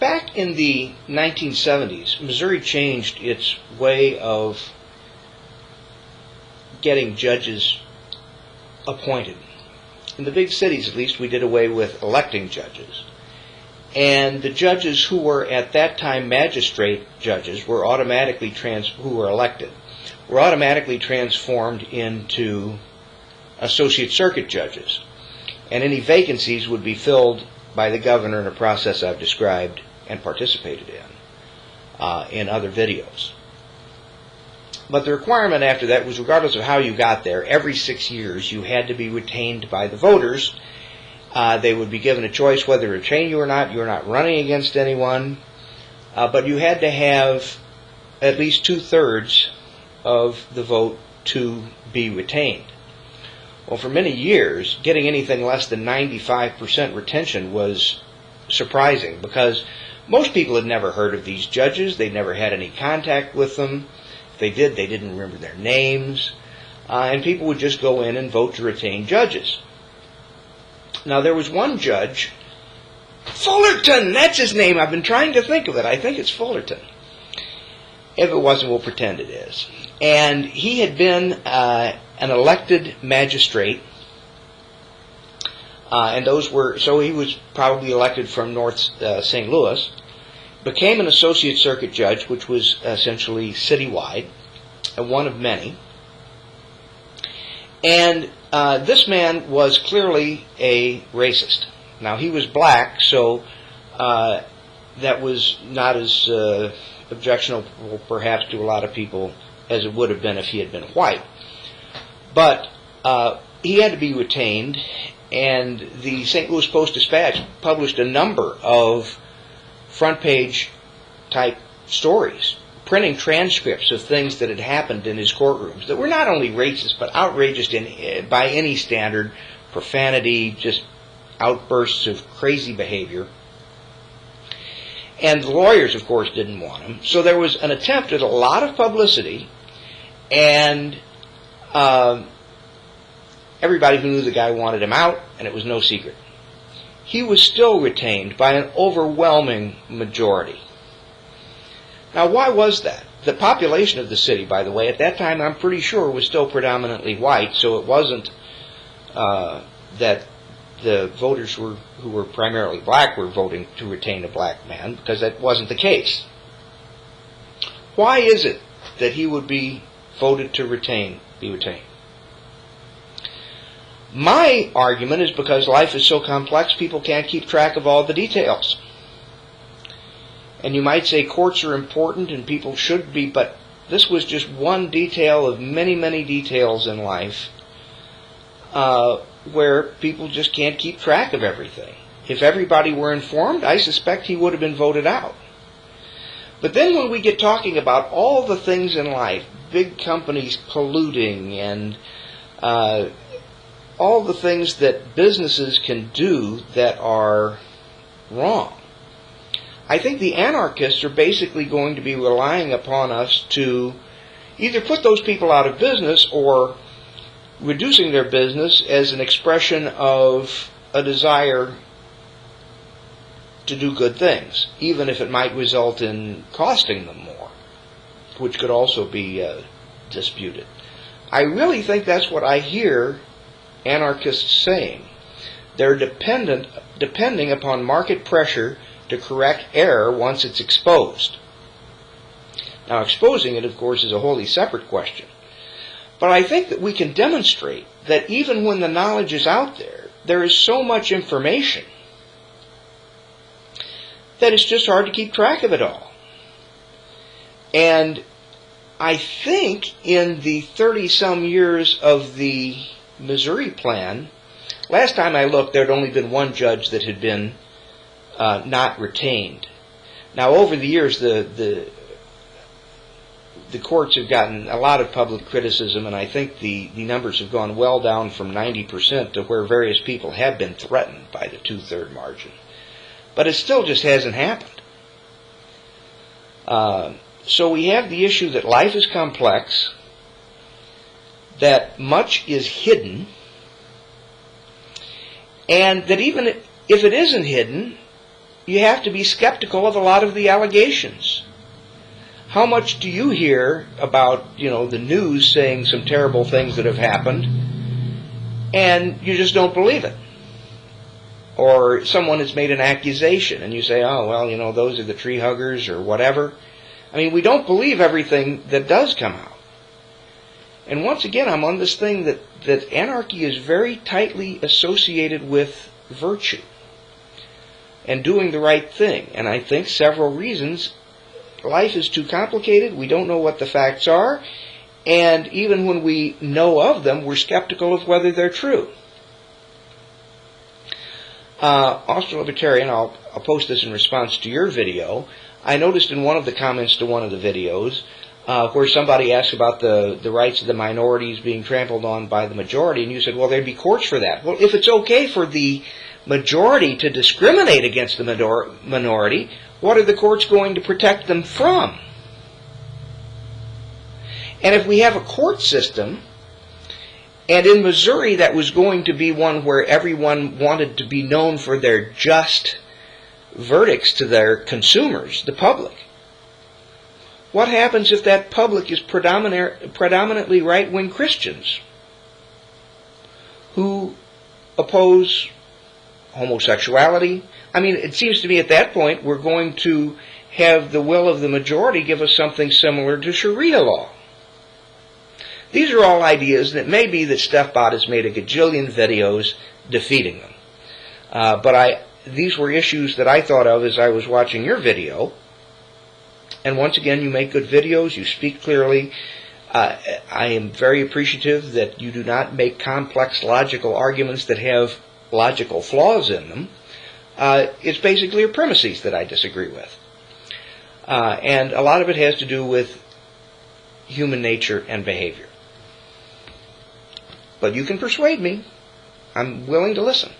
back in the 1970s, Missouri changed its way of getting judges appointed. In the big cities, at least, we did away with electing judges. And the judges who were at that time magistrate judges were automatically who were elected were automatically transformed into associate circuit judges. And any vacancies would be filled by the governor in a process I've described and participated in other videos. But the requirement after that was, regardless of how you got there, every 6 years you had to be retained by the voters. They would be given a choice whether to retain you or not. You were not running against anyone. But you had to have at least 2/3 of the vote to be retained. Well, for many years, getting anything less than 95% retention was surprising, because most people had never heard of these judges. They'd never had any contact with them. If they did, they didn't remember their names. And people would just go in and vote to retain judges. Now, there was one judge, Fullerton, that's his name. I've been trying to think of it. I think it's Fullerton. If it wasn't, we'll pretend it is. And he had been an elected magistrate, so he was probably elected from North St. Louis, became an associate circuit judge, which was essentially citywide, one of many. And this man was clearly a racist. Now, he was black, so that was not as objectionable perhaps to a lot of people as it would have been if he had been white. But he had to be retained, and the St. Louis Post-Dispatch published a number of front-page type stories, printing transcripts of things that had happened in his courtrooms that were not only racist, but outrageous by any standard, profanity, just outbursts of crazy behavior. And the lawyers, of course, didn't want him. So there was an attempt at a lot of publicity, and everybody who knew the guy wanted him out, and it was no secret. He was still retained by an overwhelming majority. Now, why was that? The population of the city, by the way, at that time, I'm pretty sure, was still predominantly white, so it wasn't that the voters who were primarily black were voting to retain a black man, because that wasn't the case. Why is it that he would be voted to be retained? My argument is because life is so complex, people can't keep track of all the details. And you might say courts are important and people should be, but this was just one detail of many, many details in life where people just can't keep track of everything. If everybody were informed, I suspect he would have been voted out. But then when we get talking about all the things in life, big companies polluting and all the things that businesses can do that are wrong, I think the anarchists are basically going to be relying upon us to either put those people out of business or reducing their business as an expression of a desire to do good things, even if it might result in costing them more, which could also be disputed. I really think that's what I hear anarchists saying. They're depending upon market pressure to correct error once it's exposed. Now, exposing it, of course, is a wholly separate question. But I think that we can demonstrate that even when the knowledge is out there, there is so much information that it's just hard to keep track of it all. And I think in the 30-some years of the Missouri plan, last time I looked, there had only been one judge that had been not retained. Now, over the years, the courts have gotten a lot of public criticism, and I think the numbers have gone well down from 90% to where various people have been threatened by the 2/3 margin. But it still just hasn't happened. So we have the issue that life is complex, that much is hidden, and that even if it isn't hidden, you have to be skeptical of a lot of the allegations. How much do you hear about, the news saying some terrible things that have happened, and you just don't believe it? Or someone has made an accusation, and you say, oh, well, those are the tree huggers or whatever. I mean, we don't believe everything that does come out. And once again, I'm on this thing that anarchy is very tightly associated with virtue and doing the right thing. And I think several reasons. Life is too complicated. We don't know what the facts are. And even when we know of them, we're skeptical of whether they're true. Austro-Libertarian, I'll post this in response to your video. I noticed in one of the comments to one of the videos where somebody asked about the rights of the minorities being trampled on by the majority, and you said, well, there'd be courts for that. Well, if it's okay for the majority to discriminate against the minority, what are the courts going to protect them from? And if we have a court system, and in Missouri that was going to be one where everyone wanted to be known for their just verdicts to their consumers, the public, what happens if that public is predominantly right-wing Christians who oppose homosexuality? I mean, it seems to me at that point we're going to have the will of the majority give us something similar to Sharia law. These are all ideas that may be that StefBot has made a gajillion videos defeating them. But these were issues that I thought of as I was watching your video. And once again, you make good videos, you speak clearly. I am very appreciative that you do not make complex logical arguments that have logical flaws in them. It's basically your premises that I disagree with. And a lot of it has to do with human nature and behavior. But you can persuade me. I'm willing to listen.